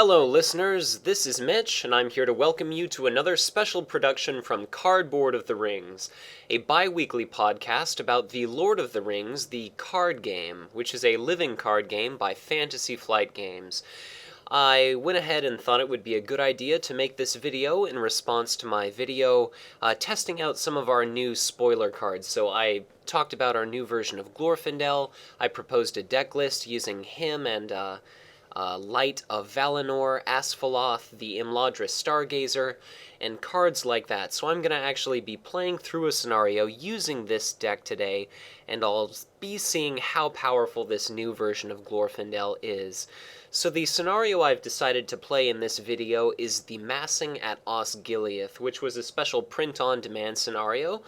Hello, listeners. This is Mitch, and I'm here to welcome you to another special production from Cardboard of the Rings, a bi-weekly podcast about the Lord of the Rings, the card game, which is a living card game by Fantasy Flight Games. I went ahead and thought it would be a good idea to make this video in response to my video testing out some of our new spoiler cards. So I talked about our new version of Glorfindel. I proposed a deck list using him and Light of Valinor, Asphaloth, the Imladris Stargazer, and cards like that. So I'm going to actually be playing through a scenario using this deck today, and I'll be seeing how powerful this new version of Glorfindel is. So the scenario I've decided to play in this video is the Massing at Osgiliath, which was a special print-on-demand scenario,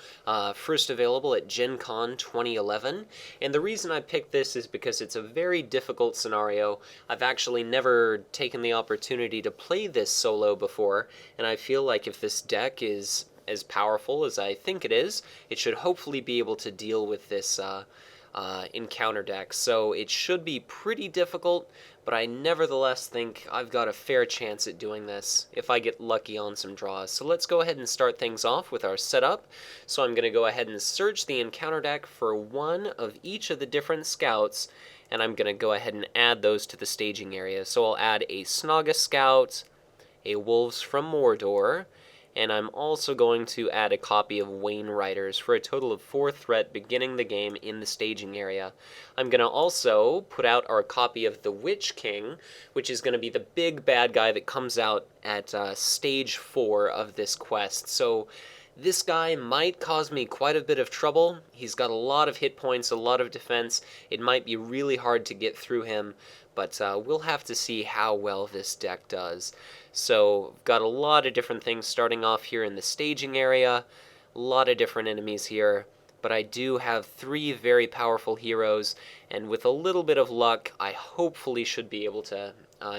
first available at Gen Con 2011, and the reason I picked this is because it's a very difficult scenario. I've actually never taken the opportunity to play this solo before, and I feel like if this deck is as powerful as I think it is, it should hopefully be able to deal with this encounter deck. So it should be pretty difficult, but I nevertheless think I've got a fair chance at doing this if I get lucky on some draws. So let's go ahead and start things off with our setup. So I'm going to go ahead and search the encounter deck for one of each of the different scouts, and I'm going to go ahead and add those to the staging area. So I'll add a Snaga scout, a Wolves from Mordor, and I'm also going to add a copy of Wayne Riders for a total of 4 threat beginning the game in the staging area. I'm going to also put out our copy of the Witch King, which is going to be the big bad guy that comes out at stage 4 of this quest. So this guy might cause me quite a bit of trouble. He's got a lot of hit points, a lot of defense. It might be really hard to get through him, but we'll have to see how well this deck does. So, got a lot of different things starting off here in the staging area, a lot of different enemies here, but I do have 3 very powerful heroes, and with a little bit of luck, I hopefully should be able to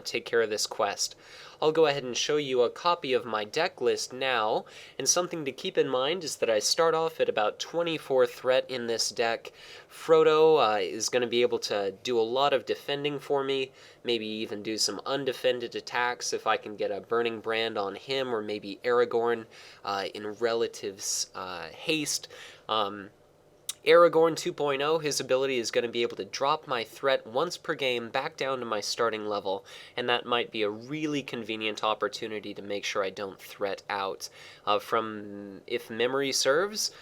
take care of this quest. I'll go ahead and show you a copy of my deck list now, and something to keep in mind is that I start off at about 24 threat in this deck. Frodo is going to be able to do a lot of defending for me, maybe even do some undefended attacks if I can get a Burning Brand on him, or maybe Aragorn in relatives haste. Aragorn 2.0, his ability is going to be able to drop my threat once per game back down to my starting level, and that might be a really convenient opportunity to make sure I don't threat out. If memory serves,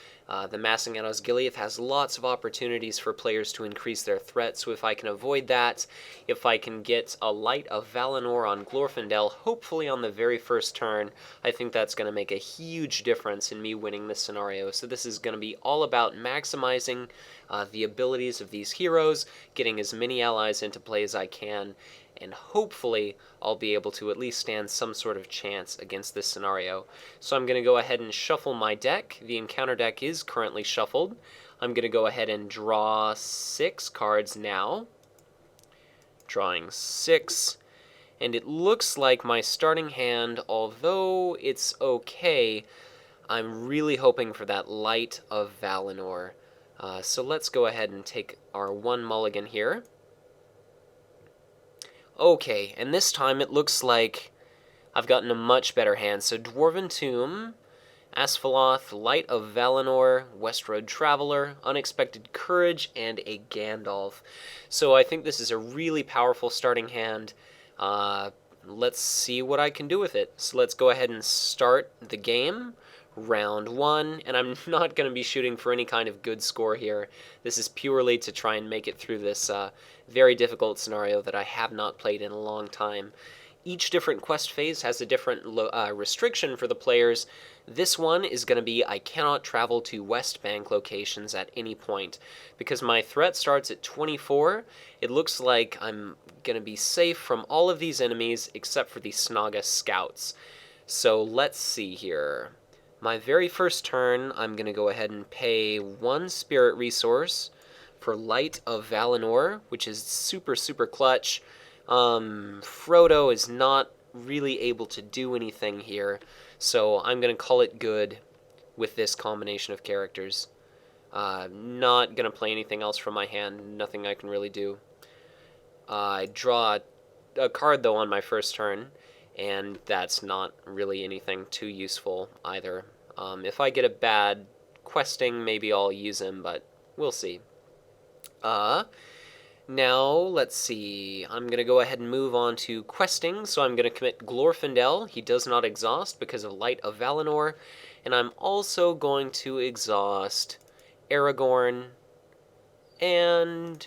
the Massing at Osgiliath has lots of opportunities for players to increase their threat, so if I can avoid that, if I can get a Light of Valinor on Glorfindel, hopefully on the very first turn, I think that's going to make a huge difference in me winning this scenario. So this is going to be all about maximizing the abilities of these heroes, getting as many allies into play as I can, and hopefully I'll be able to at least stand some sort of chance against this scenario. So I'm going to go ahead and shuffle my deck. The encounter deck is currently shuffled. I'm going to go ahead and draw 6 cards now. Drawing 6. And it looks like my starting hand, although it's okay, I'm really hoping for that Light of Valinor. So let's go ahead and take our 1 mulligan here. Okay, and this time it looks like I've gotten a much better hand. So Dwarven Tomb, Asphaloth, Light of Valinor, Westroad Traveler, Unexpected Courage, and a Gandalf. So I think this is a really powerful starting hand. Let's see what I can do with it. So let's go ahead and start the game. Round 1, and I'm not going to be shooting for any kind of good score here. This is purely to try and make it through this very difficult scenario that I have not played in a long time. Each different quest phase has a different restriction for the players. This one is going to be I cannot travel to West Bank locations at any point. Because my threat starts at 24, it looks like I'm going to be safe from all of these enemies except for the Snaga scouts. So let's see here. My very first turn, I'm going to go ahead and pay 1 spirit resource for Light of Valinor, which is super, super clutch. Frodo is not really able to do anything here, so I'm going to call it good with this combination of characters. Not going to play anything else from my hand, nothing I can really do. I draw a card, though, on my first turn, and that's not really anything too useful either. If I get a bad questing, maybe I'll use him, but we'll see. Now, let's see. I'm going to go ahead and move on to questing, so I'm going to commit Glorfindel. He does not exhaust because of Light of Valinor, and I'm also going to exhaust Aragorn and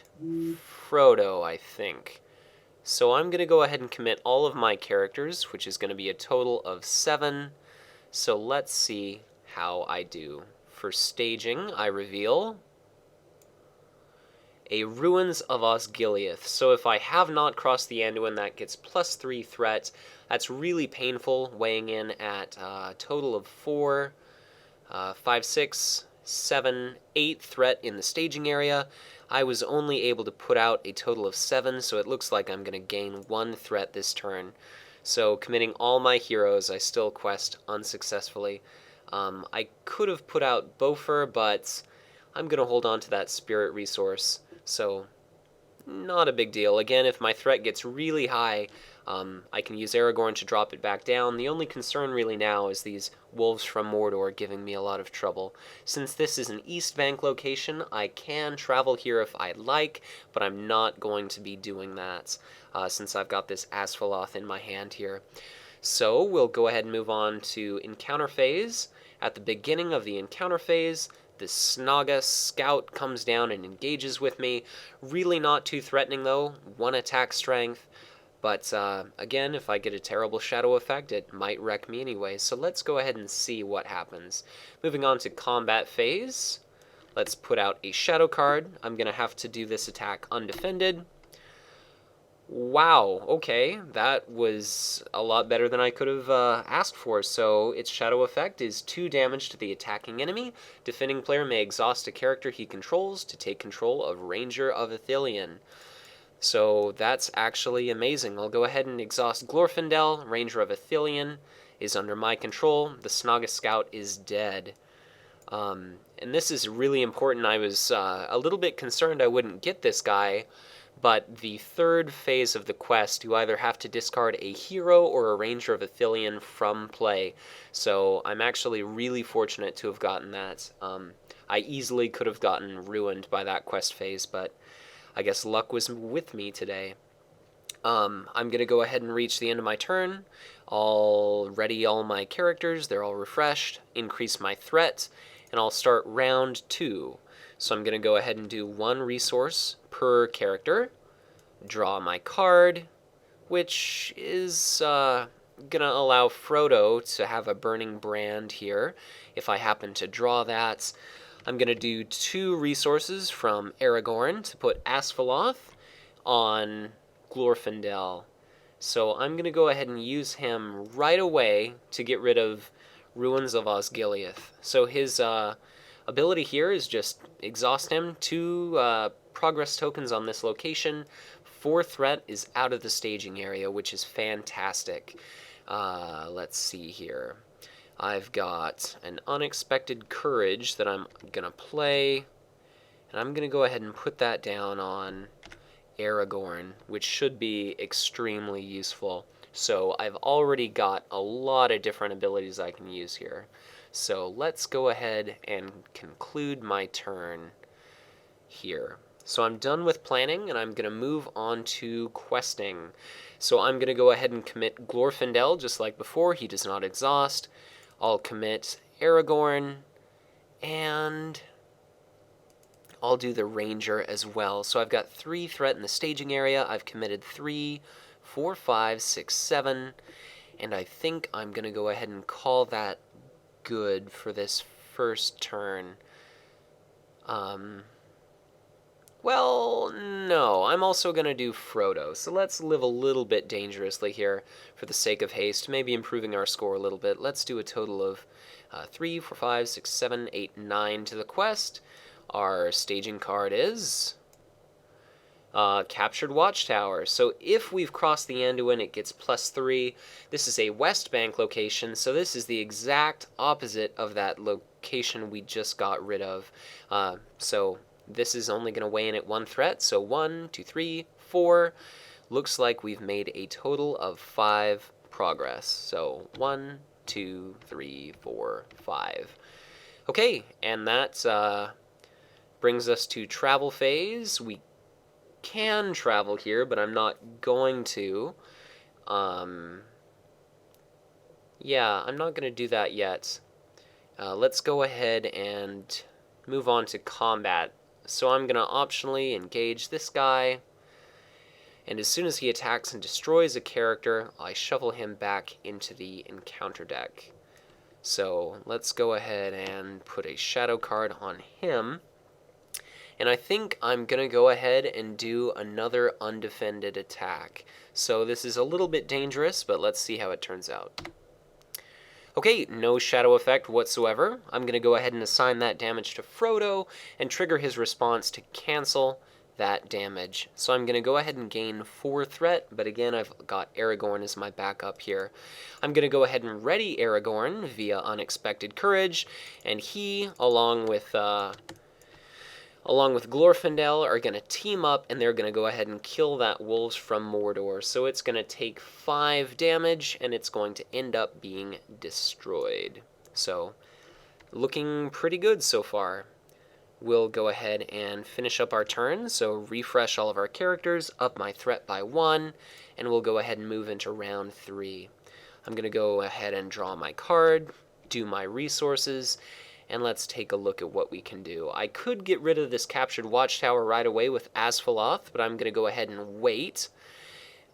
Frodo, I think. So I'm going to go ahead and commit all of my characters, which is going to be a total of 7. So let's see how I do. For staging, I reveal a Ruins of Osgiliath. So if I have not crossed the Anduin, that gets +3 threat. That's really painful, weighing in at a total of 4, 5, 6, 7, 8 threat in the staging area. I was only able to put out a total of 7, so it looks like I'm going to gain 1 threat this turn. So committing all my heroes, I still quest unsuccessfully. I could have put out Bofur, but I'm going to hold on to that spirit resource. So, not a big deal. Again, if my threat gets really high, I can use Aragorn to drop it back down. The only concern really now is these wolves from Mordor giving me a lot of trouble. Since this is an East Bank location, I can travel here if I'd like, but I'm not going to be doing that, since I've got this Asphaloth in my hand here. So, we'll go ahead and move on to Encounter Phase. At the beginning of the Encounter Phase, the Snaga Scout comes down and engages with me. Really not too threatening, though. 1 attack strength. But, again, if I get a terrible shadow effect, it might wreck me anyway. So let's go ahead and see what happens. Moving on to Combat Phase. Let's put out a shadow card. I'm going to have to do this attack undefended. Wow, okay, that was a lot better than I could have asked for. So its shadow effect is 2 damage to the attacking enemy. Defending player may exhaust a character he controls to take control of Ranger of Ithilien. So that's actually amazing. I'll go ahead and exhaust Glorfindel. Ranger of Ithilien is under my control. The Snaga Scout is dead. And this is really important. I was a little bit concerned I wouldn't get this guy, but the third phase of the quest, you either have to discard a hero or a Ranger of Ithilien from play. So I'm actually really fortunate to have gotten that. I easily could have gotten ruined by that quest phase, but I guess luck was with me today. I'm going to go ahead and reach the end of my turn. I'll ready all my characters. They're all refreshed. Increase my threat. And I'll start round 2. So I'm going to go ahead and do 1 resource per character. Draw my card, which is going to allow Frodo to have a Burning Brand here, if I happen to draw that. I'm going to do 2 resources from Aragorn to put Asphaloth on Glorfindel. So I'm going to go ahead and use him right away to get rid of Ruins of Osgiliath. So his ability here is just exhaust him. 2 progress tokens on this location. 4 threat is out of the staging area, which is fantastic. Let's see here. I've got an Unexpected Courage that I'm going to play. And I'm going to go ahead and put that down on Aragorn, which should be extremely useful. So I've already got a lot of different abilities I can use here. So let's go ahead and conclude my turn here. So I'm done with planning, and I'm going to move on to questing. So I'm going to go ahead and commit Glorfindel, just like before. He does not exhaust. I'll commit Aragorn, and I'll do the Ranger as well. So I've got 3 threat in the staging area. I've committed 3, 4, 5, 6, 7, and I think I'm going to go ahead and call that good for this first turn. Well, no, I'm also going to do Frodo, so let's live a little bit dangerously here for the sake of haste, maybe improving our score a little bit. Let's do a total of 3, 4, 5, 6, 7, 8, 9 to the quest. Our staging card is Captured Watchtower. So if we've crossed the Anduin, it gets +3. This is a West Bank location, so this is the exact opposite of that location we just got rid of. So this is only going to weigh in at 1 threat, so 1, 2, 3, 4. looks like we've made a total of 5 progress. So 1, 2, 3, 4, 5. Okay, and that brings us to travel phase. We can travel here, but I'm not going to. Yeah, I'm not going to do that yet. Let's go ahead and move on to combat. So I'm going to optionally engage this guy, and as soon as he attacks and destroys a character, I shuffle him back into the encounter deck. So let's go ahead and put a shadow card on him. And I think I'm going to go ahead and do another undefended attack. So this is a little bit dangerous, but let's see how it turns out. Okay, no shadow effect whatsoever. I'm going to go ahead and assign that damage to Frodo and trigger his response to cancel that damage. So I'm going to go ahead and gain 4 threat, but again, I've got Aragorn as my backup here. I'm going to go ahead and ready Aragorn via Unexpected Courage, and he, along with Glorfindel, are going to team up, and they're going to go ahead and kill that Wolves from Mordor. So it's going to take 5 damage, and it's going to end up being destroyed. So, looking pretty good so far. We'll go ahead and finish up our turn, so refresh all of our characters, up my threat by 1, and we'll go ahead and move into round 3. I'm going to go ahead and draw my card, do my resources, and let's take a look at what we can do. I could get rid of this captured watchtower right away with Osgiliath, but I'm going to go ahead and wait.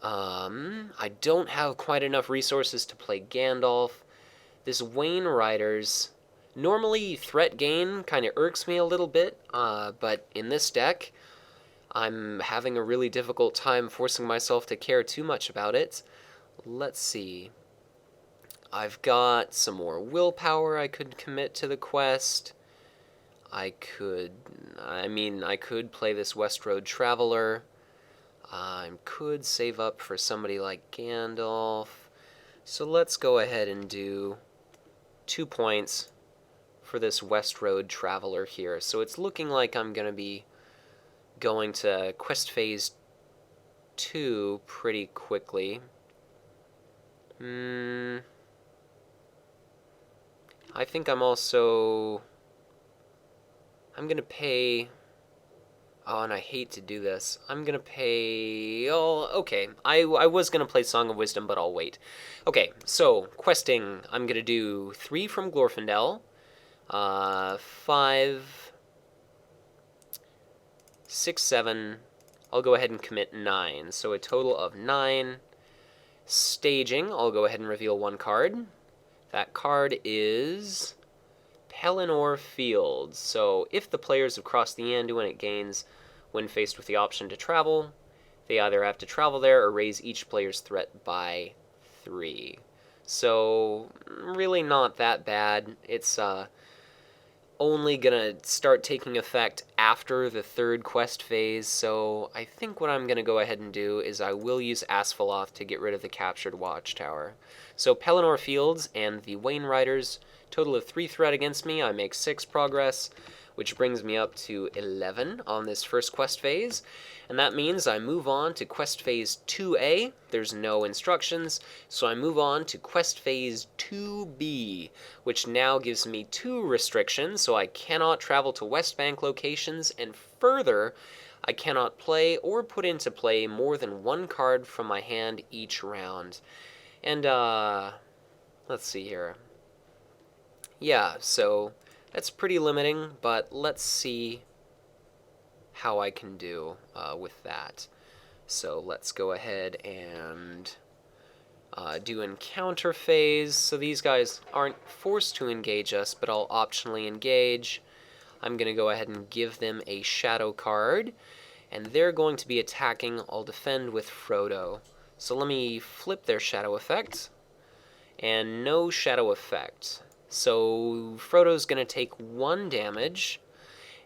I don't have quite enough resources to play Gandalf. This Wayne Riders, normally threat gain kind of irks me a little bit, but in this deck, I'm having a really difficult time forcing myself to care too much about it. Let's see. I've got some more willpower I could commit to the quest. I could play this West Road Traveler. I could save up for somebody like Gandalf. So let's go ahead and do 2 points for this West Road Traveler here. So it's looking like I'm going to be going to Quest Phase 2 pretty quickly. I think I'm going to pay... Oh, and I hate to do this. I'm going to pay... Oh, okay. I was going to play Song of Wisdom, but I'll wait. Okay, so, questing. I'm going to do 3 from Glorfindel. 5... 6, 7... I'll go ahead and commit 9. So a total of 9. Staging. I'll go ahead and reveal 1 card. That card is Pelennor Fields. So if the players have crossed the Anduin, it gains when faced with the option to travel. They either have to travel there or raise each player's threat by 3. So really not that bad. It's only gonna start taking effect after the 3rd quest phase, so I think what I'm gonna go ahead and do is I will use Osgiliath to get rid of the captured watchtower. So Pelennor Fields and the Wayne Riders, total of 3 threat against me. I make 6 progress, which brings me up to 11 on this first quest phase. And that means I move on to Quest Phase 2A. There's no instructions, so I move on to Quest Phase 2B, which now gives me 2 restrictions, so I cannot travel to West Bank locations, and further, I cannot play or put into play more than 1 card from my hand each round. And, let's see here. Yeah, so that's pretty limiting, but let's see how I can do with that. So let's go ahead and do encounter phase. So these guys aren't forced to engage us, but I'll optionally engage. I'm going to go ahead and give them a shadow card, and they're going to be attacking. I'll defend with Frodo. So let me flip their shadow effect, and no shadow effect. So Frodo's going to take 1 damage,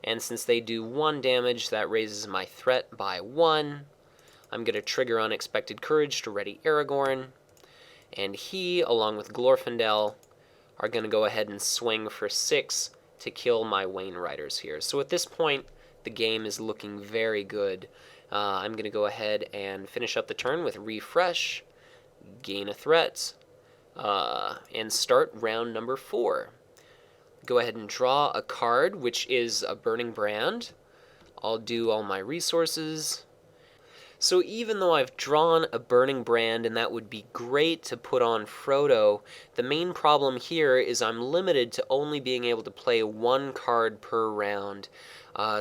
and since they do 1 damage, that raises my threat by 1. I'm going to trigger Unexpected Courage to ready Aragorn, and he, along with Glorfindel, are going to go ahead and swing for 6 to kill my Wayne Riders here. So at this point, the game is looking very good. I'm going to go ahead and finish up the turn with refresh, gain a threat, and start round number 4. Go ahead and draw a card, which is a Burning Brand. I'll do all my resources. So even though I've drawn a Burning Brand, and that would be great to put on Frodo, the main problem here is I'm limited to only being able to play 1 card per round.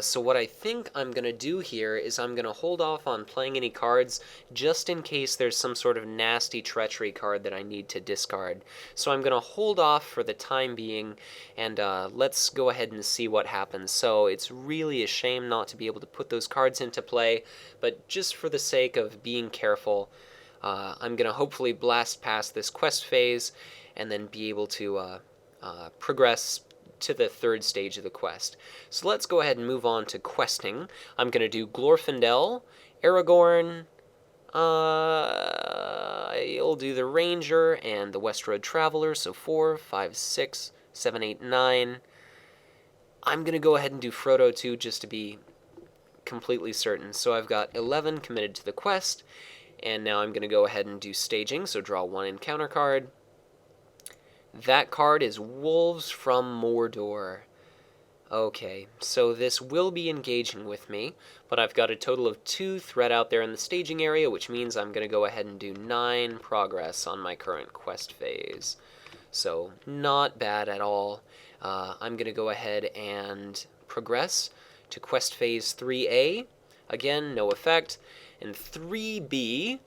So what I think I'm going to do here is I'm going to hold off on playing any cards just in case there's some sort of nasty treachery card that I need to discard. So I'm going to hold off for the time being, and let's go ahead and see what happens. So it's really a shame not to be able to put those cards into play, but just for the sake of being careful, I'm going to hopefully blast past this quest phase and then be able to progress to the 3rd stage of the quest. So let's go ahead and move on to questing. I'm going to do Glorfindel, Aragorn, I'll do the Ranger and the West Road Traveler, so 4, 5, 6, 7, 8, 9. I'm going to go ahead and do Frodo too, just to be completely certain. So I've got 11 committed to the quest, and now I'm going to go ahead and do staging, so draw 1 encounter card. That card is Wolves from Mordor. Okay, so this will be engaging with me, but I've got a total of 2 threat out there in the staging area, which means I'm going to go ahead and do 9 progress on my current quest phase. So, not bad at all. I'm going to go ahead and progress to quest phase 3A. Again, no effect. And 3B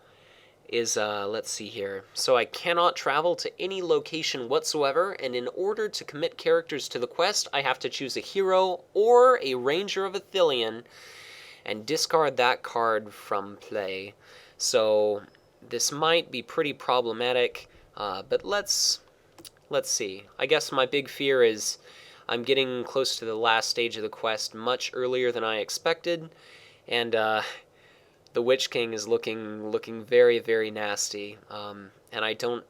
is, let's see here. So I cannot travel to any location whatsoever, and in order to commit characters to the quest, I have to choose a hero or a Ranger of Ithilien and discard that card from play. So this might be pretty problematic, but let's see. I guess my big fear is I'm getting close to the last stage of the quest much earlier than I expected, and the Witch King is looking very, very nasty, and I don't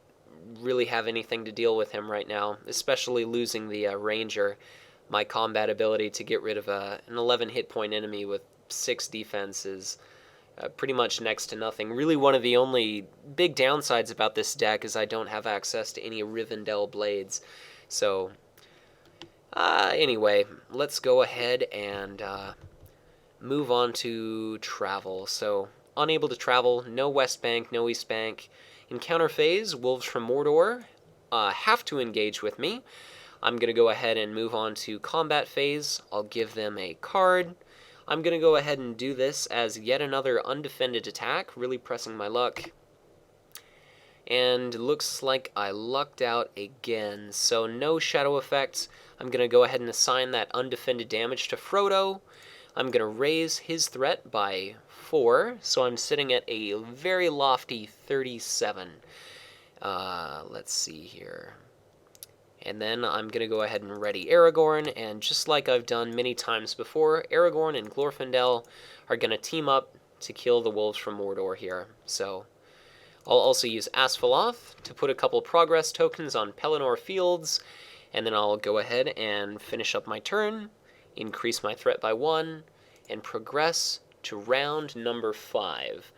really have anything to deal with him right now, especially losing the Ranger. My combat ability to get rid of an 11 hit point enemy with 6 defense is pretty much next to nothing. Really, one of the only big downsides about this deck is I don't have access to any Rivendell blades. So, anyway, let's go ahead and move on to travel. So, unable to travel, no West Bank, no East Bank. Encounter phase, Wolves from Mordor have to engage with me. I'm going to go ahead and move on to combat phase. I'll give them a card. I'm going to go ahead and do this as yet another undefended attack, really pressing my luck. And looks like I lucked out again, so no shadow effects. I'm going to go ahead and assign that undefended damage to Frodo. I'm going to raise his threat by 4, so I'm sitting at a very lofty 37. Let's see here. And then I'm going to go ahead and ready Aragorn, and just like I've done many times before, Aragorn and Glorfindel are going to team up to kill the Wolves from Mordor here. So I'll also use Asphalloth to put a couple progress tokens on Pelennor Fields, and then I'll go ahead and finish up my turn, increase my threat by 1, and progress to round number 5.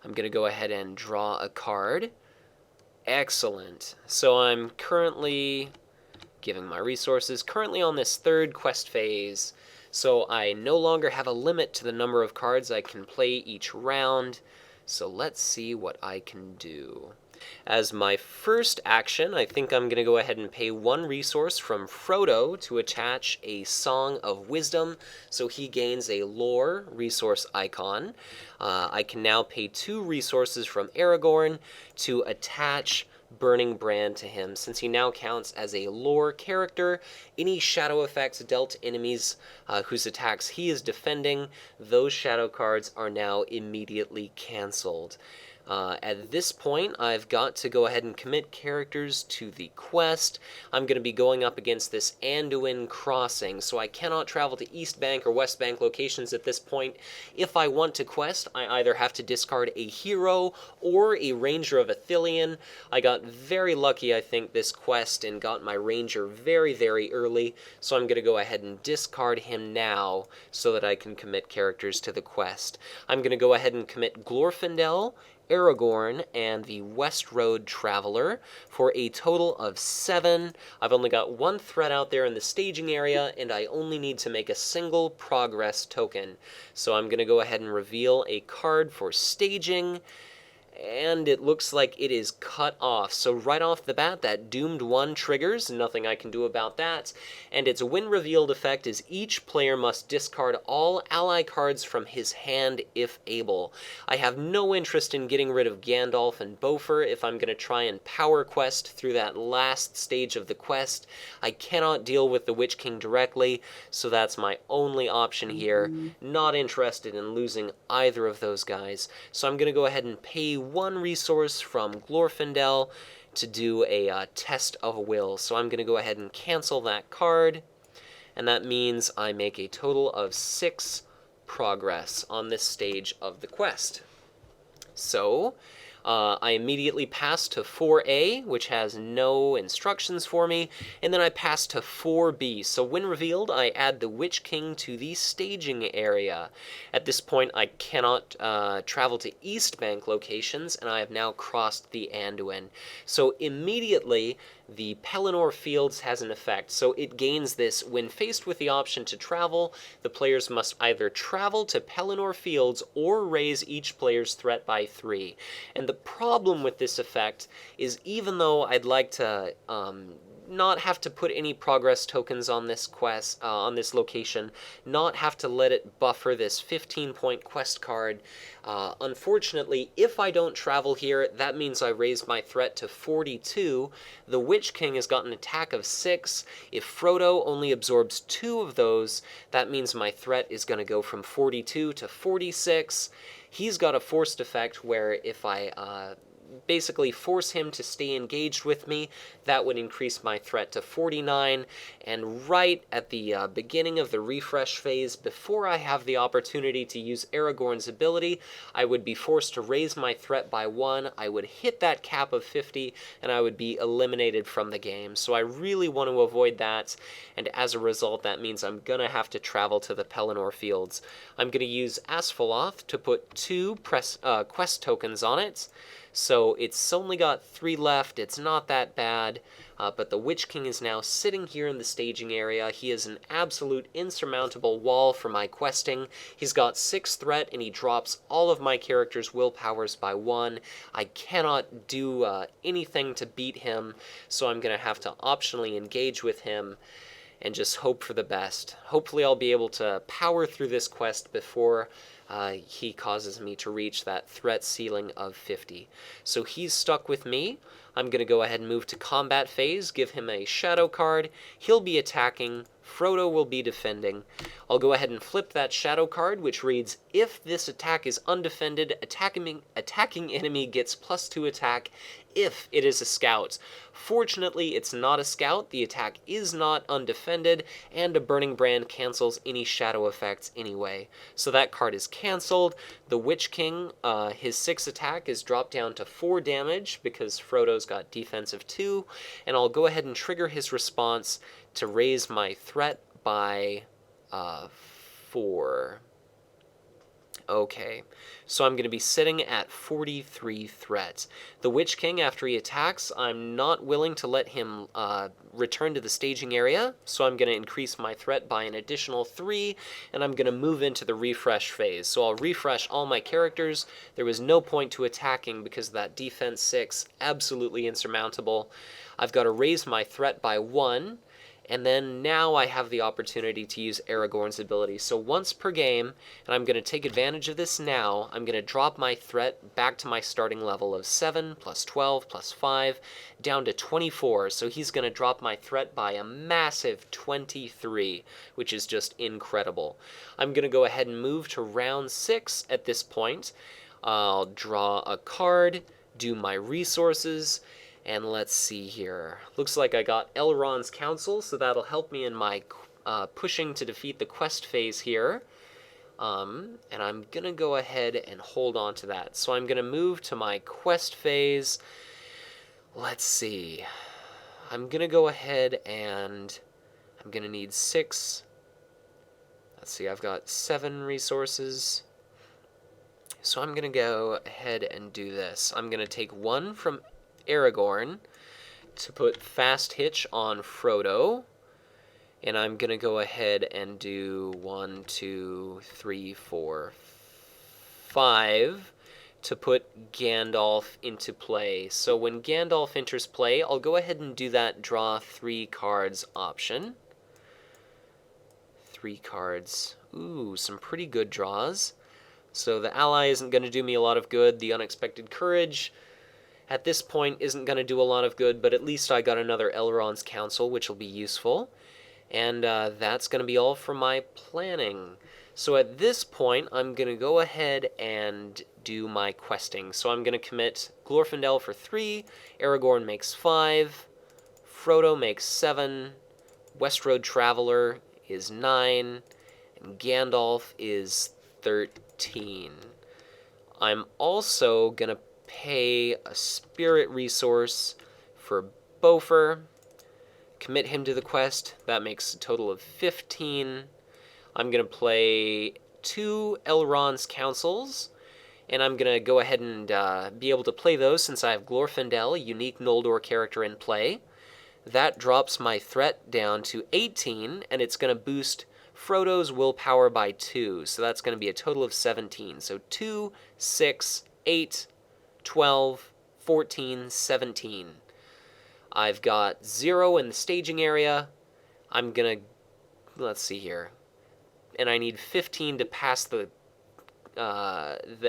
I'm going to go ahead and draw a card. Excellent. So I'm currently giving my resources, currently on this 3rd quest phase, so I no longer have a limit to the number of cards I can play each round. So let's see what I can do. As my first action, I think I'm going to go ahead and pay 1 resource from Frodo to attach a Song of Wisdom, so he gains a lore resource icon. I can now pay 2 resources from Aragorn to attach Burning Brand to him, since he now counts as a lore character. Any shadow effects dealt to enemies whose attacks he is defending, those shadow cards are now immediately cancelled. At this point, I've got to go ahead and commit characters to the quest. I'm going to be going up against this Anduin crossing, so I cannot travel to East Bank or West Bank locations at this point. If I want to quest, I either have to discard a hero or a Ranger of Athelion. I got very lucky, I think, this quest and got my Ranger very, very early, so I'm going to go ahead and discard him now so that I can commit characters to the quest. I'm going to go ahead and commit Glorfindel, Aragorn, and the West Road Traveler for a total of 7. I've only got 1 threat out there in the staging area, and I only need to make a single progress token. So I'm going to go ahead and reveal a card for staging, and it looks like it is cut off. So right off the bat, that Doomed 1 triggers, nothing I can do about that. And its when revealed effect is each player must discard all ally cards from his hand if able. I have no interest in getting rid of Gandalf and Bofur if I'm going to try and power quest through that last stage of the quest. I cannot deal with the Witch King directly, so that's my only option here. Not interested in losing either of those guys. So I'm going to go ahead and pay 1 resource from Glorfindel to do a test of will. So I'm going to go ahead and cancel that card, and that means I make a total of 6 progress on this stage of the quest. So I immediately pass to 4A, which has no instructions for me, and then I pass to 4B. So when revealed, I add the Witch King to the staging area. At this point, I cannot travel to East Bank locations, and I have now crossed the Anduin. So immediately, the Pelennor Fields has an effect, so it gains this. When faced with the option to travel, the players must either travel to Pelennor Fields or raise each player's threat by 3. And the problem with this effect is, even though I'd like to not have to put any progress tokens on this quest, on this location, not have to let it buffer this 15-point quest card. Unfortunately, if I don't travel here, that means I raise my threat to 42. The Witch King has got an attack of 6. If Frodo only absorbs 2 of those, that means my threat is going to go from 42 to 46. He's got a forced effect where if I basically force him to stay engaged with me, that would increase my threat to 49, and right at the beginning of the refresh phase, before I have the opportunity to use Aragorn's ability, I would be forced to raise my threat by 1, I would hit that cap of 50, and I would be eliminated from the game. So I really want to avoid that, and as a result, that means I'm going to have to travel to the Pelennor Fields. I'm going to use Asphaloth to put 2 quest tokens on it. So it's only got 3 left, it's not that bad, but the Witch King is now sitting here in the staging area. He is an absolute insurmountable wall for my questing. He's got 6 threat, and he drops all of my characters' willpowers by 1. I cannot do anything to beat him, so I'm going to have to optionally engage with him and just hope for the best. Hopefully I'll be able to power through this quest before he causes me to reach that threat ceiling of 50. So he's stuck with me. I'm going to go ahead and move to combat phase, give him a shadow card. He'll be attacking. Frodo will be defending. I'll go ahead and flip that shadow card, which reads, if this attack is undefended, attacking enemy gets +2 attack if it is a scout. Fortunately, it's not a scout, the attack is not undefended, and a Burning Brand cancels any shadow effects anyway. So that card is cancelled. The Witch King, his 6 attack is dropped down to 4 damage because Frodo's got defense of 2, and I'll go ahead and trigger his response to raise my threat by 4. Okay, so I'm going to be sitting at 43 threats. The Witch King, after he attacks, I'm not willing to let him return to the staging area, so I'm going to increase my threat by an additional 3, and I'm going to move into the refresh phase. So I'll refresh all my characters. There was no point to attacking because of that defense 6, absolutely insurmountable. I've got to raise my threat by 1, and then now I have the opportunity to use Aragorn's ability. So once per game, and I'm going to take advantage of this now, I'm going to drop my threat back to my starting level of 7, plus 12, plus 5, down to 24. So he's going to drop my threat by a massive 23, which is just incredible. I'm going to go ahead and move to round 6 at this point. I'll draw a card, do my resources, and let's see here. Looks like I got Elrond's Counsel, so that'll help me in my pushing to defeat the quest phase here. And I'm going to go ahead and hold on to that. So I'm going to move to my quest phase. Let's see. I'm going to go ahead and I'm going to need 6. Let's see, I've got 7 resources. So I'm going to go ahead and do this. I'm going to take 1 from Aragorn to put Fast Hitch on Frodo. And I'm going to go ahead and do 1, 2, 3, 4, 5 to put Gandalf into play. So when Gandalf enters play, I'll go ahead and do that draw 3 cards option. 3 cards. Ooh, some pretty good draws. So the ally isn't going to do me a lot of good. The Unexpected Courage at this point isn't going to do a lot of good, but at least I got another Elrond's Counsel, which will be useful. And that's going to be all for my planning. So at this point, I'm going to go ahead and do my questing. So I'm going to commit Glorfindel for 3, Aragorn makes 5, Frodo makes 7, Westroad Traveler is 9, and Gandalf is 13. I'm also going to pay a spirit resource for Bofur, commit him to the quest. That makes a total of 15. I'm going to play 2 Elrond's Counsels, and I'm going to go ahead and be able to play those since I have Glorfindel, a unique Noldor character, in play. That drops my threat down to 18, and it's going to boost Frodo's willpower by 2, so that's going to be a total of 17. So 2, 6, 8, 12, 14, 17. I've got 0 in the staging area. I'm going to, let's see here. And I need 15 to pass the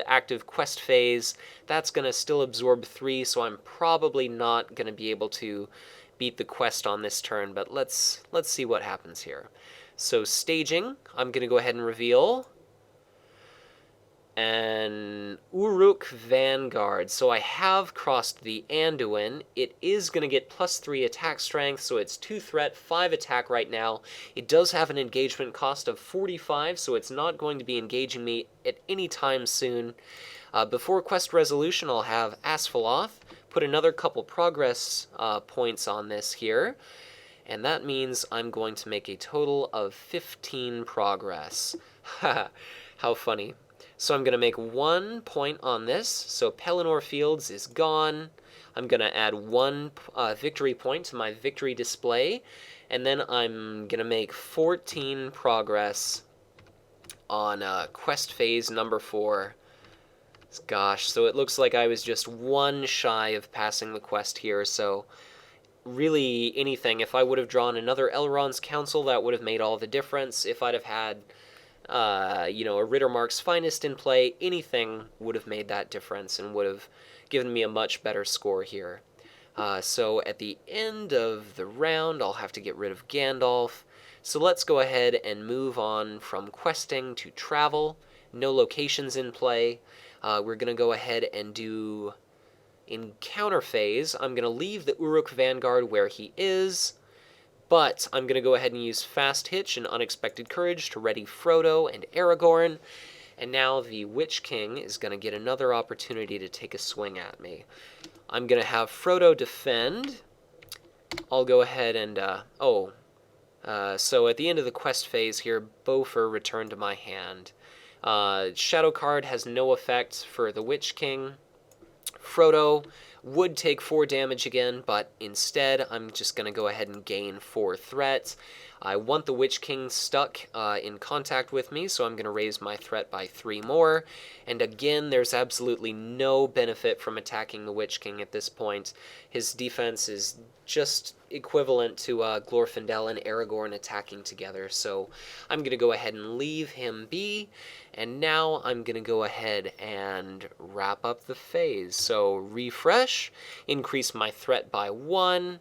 active quest phase. That's going to still absorb 3, so I'm probably not going to be able to beat the quest on this turn, but let's see what happens here. So staging, I'm going to go ahead and reveal an Uruk Vanguard. So I have crossed the Anduin. It is going to get +3 attack strength, so it's 2 threat, 5 attack right now. It does have an engagement cost of 45, so it's not going to be engaging me at any time soon. Before quest resolution, I'll have Asphaloth put another couple progress points on this here, and that means I'm going to make a total of 15 progress. How funny. So I'm going to make 1 point on this, so Pelennor Fields is gone. I'm going to add 1 victory point to my victory display, and then I'm going to make 14 progress on quest phase number 4. Gosh, so it looks like I was just 1 shy of passing the quest here, so really anything. If I would have drawn another Elrond's Counsel, that would have made all the difference. If I'd have had a Rittermark's Finest in play, anything would have made that difference and would have given me a much better score here. So at the end of the round, I'll have to get rid of Gandalf. So let's go ahead and move on from questing to travel. No locations in play. We're going to go ahead and do encounter phase. I'm going to leave the Uruk Vanguard where he is, but I'm going to go ahead and use Fast Hitch and Unexpected Courage to ready Frodo and Aragorn, and now the Witch King is going to get another opportunity to take a swing at me. I'm going to have Frodo defend. I'll go ahead and, so at the end of the quest phase here, Bofur returned to my hand. Shadow card has no effect for the Witch King. Frodo would take 4 damage again, but instead I'm just going to go ahead and gain 4 threat. I want the Witch King stuck in contact with me, so I'm going to raise my threat by 3 more. And again, there's absolutely no benefit from attacking the Witch King at this point. His defense is just equivalent to Glorfindel and Aragorn attacking together, so I'm going to go ahead and leave him be. And now I'm going to go ahead and wrap up the phase. So refresh, increase my threat by 1.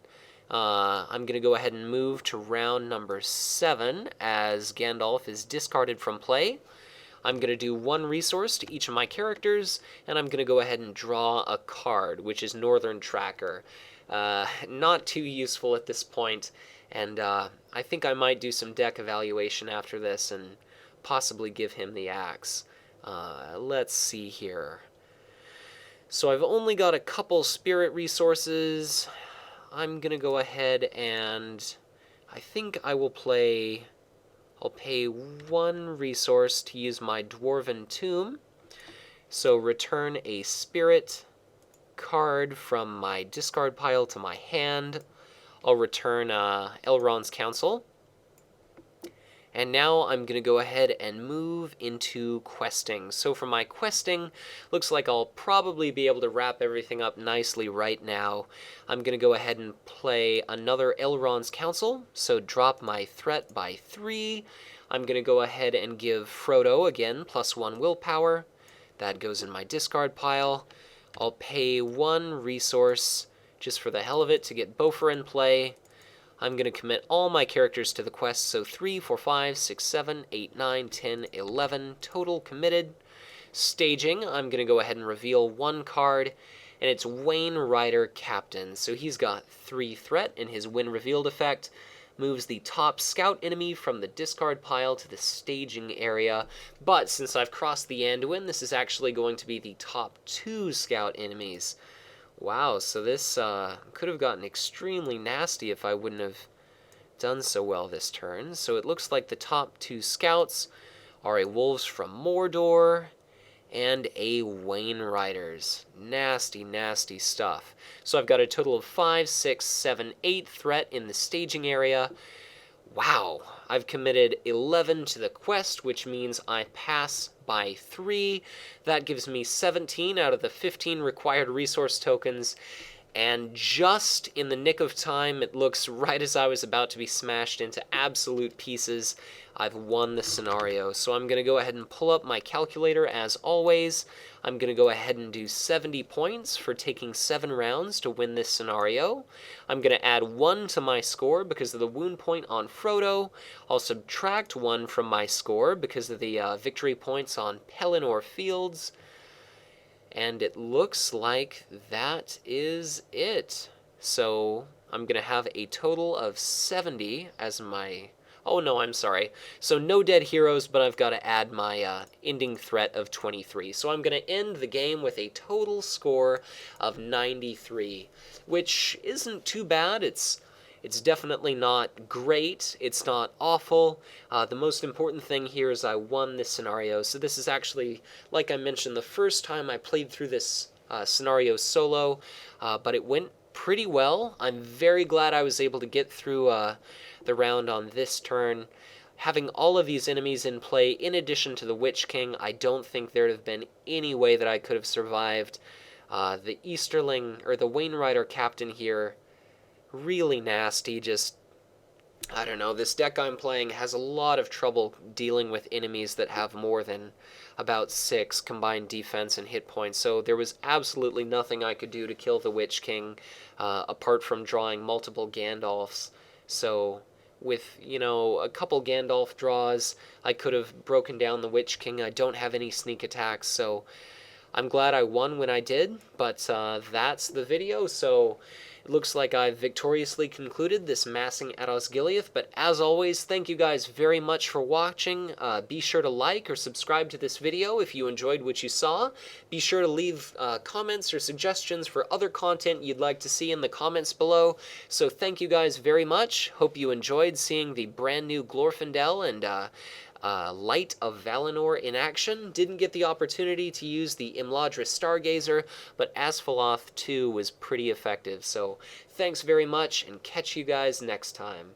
I'm going to go ahead and move to round number 7 as Gandalf is discarded from play. I'm going to do 1 resource to each of my characters, and I'm going to go ahead and draw a card, which is Northern Tracker. Not too useful at this point, and I think I might do some deck evaluation after this and possibly give him the axe. Let's see here. So I've only got a couple spirit resources. I'm going to go ahead and I think I will I'll pay 1 resource to use my Dwarven Tomb. So return a spirit card from my discard pile to my hand. I'll return Elrond's Council. And now I'm going to go ahead and move into questing. So for my questing, looks like I'll probably be able to wrap everything up nicely right now. I'm going to go ahead and play another Elrond's Council, so drop my threat by 3. I'm going to go ahead and give Frodo, again, +1 willpower. That goes in my discard pile. I'll pay 1 resource, just for the hell of it, to get Bofur in play. I'm going to commit all my characters to the quest, so 3, 4, 5, 6, 7, 8, 9, 10, 11, total committed. Staging, I'm going to go ahead and reveal 1 card, and it's Wayne Rider Captain. So he's got 3 threat, and his when revealed effect moves the top scout enemy from the discard pile to the staging area. But since I've crossed the Anduin, this is actually going to be the top 2 scout enemies. Wow, so this could have gotten extremely nasty if I wouldn't have done so well this turn. So it looks like the top 2 scouts are a Wolves from Mordor and a Wayne Riders. Nasty, nasty stuff. So I've got a total of 5, 6, 7, 8 threat in the staging area. Wow, I've committed 11 to the quest, which means I pass by 3. That gives me 17 out of the 15 required resource tokens, and just in the nick of time, it looks right as I was about to be smashed into absolute pieces, I've won the scenario. So I'm going to go ahead and pull up my calculator as always. I'm going to go ahead and do 70 points for taking 7 rounds to win this scenario. I'm going to add 1 to my score because of the wound point on Frodo. I'll subtract 1 from my score because of the victory points on Pelennor Fields. And it looks like that is it. So I'm going to have a total of 70 as my... Oh no, I'm sorry. So no dead heroes, but I've got to add my ending threat of 23. So I'm going to end the game with a total score of 93, which isn't too bad. It's definitely not great. It's not awful. The most important thing here is I won this scenario. So this is actually, like I mentioned, the first time I played through this scenario solo, but it went pretty well. I'm very glad I was able to get through the round on this turn. Having all of these enemies in play, in addition to the Witch King, I don't think there'd have been any way that I could have survived. The Easterling, or the Wayne Rider Captain here, really nasty. Just, I don't know, this deck I'm playing has a lot of trouble dealing with enemies that have more than about 6 combined defense and hit points, so there was absolutely nothing I could do to kill the Witch King, apart from drawing multiple Gandalfs. So with, you know, a couple Gandalf draws, I could have broken down the Witch King. I don't have any sneak attacks, so I'm glad I won when I did, but that's the video. So it looks like I've victoriously concluded this massing at Osgiliath, but as always, thank you guys very much for watching. Be sure to like or subscribe to this video if you enjoyed what you saw. Be sure to leave comments or suggestions for other content you'd like to see in the comments below. So thank you guys very much. Hope you enjoyed seeing the brand new Glorfindel and Light of Valinor in action. Didn't get the opportunity to use the Imladris Stargazer, but Asphalloth 2 was pretty effective. So thanks very much, and catch you guys next time.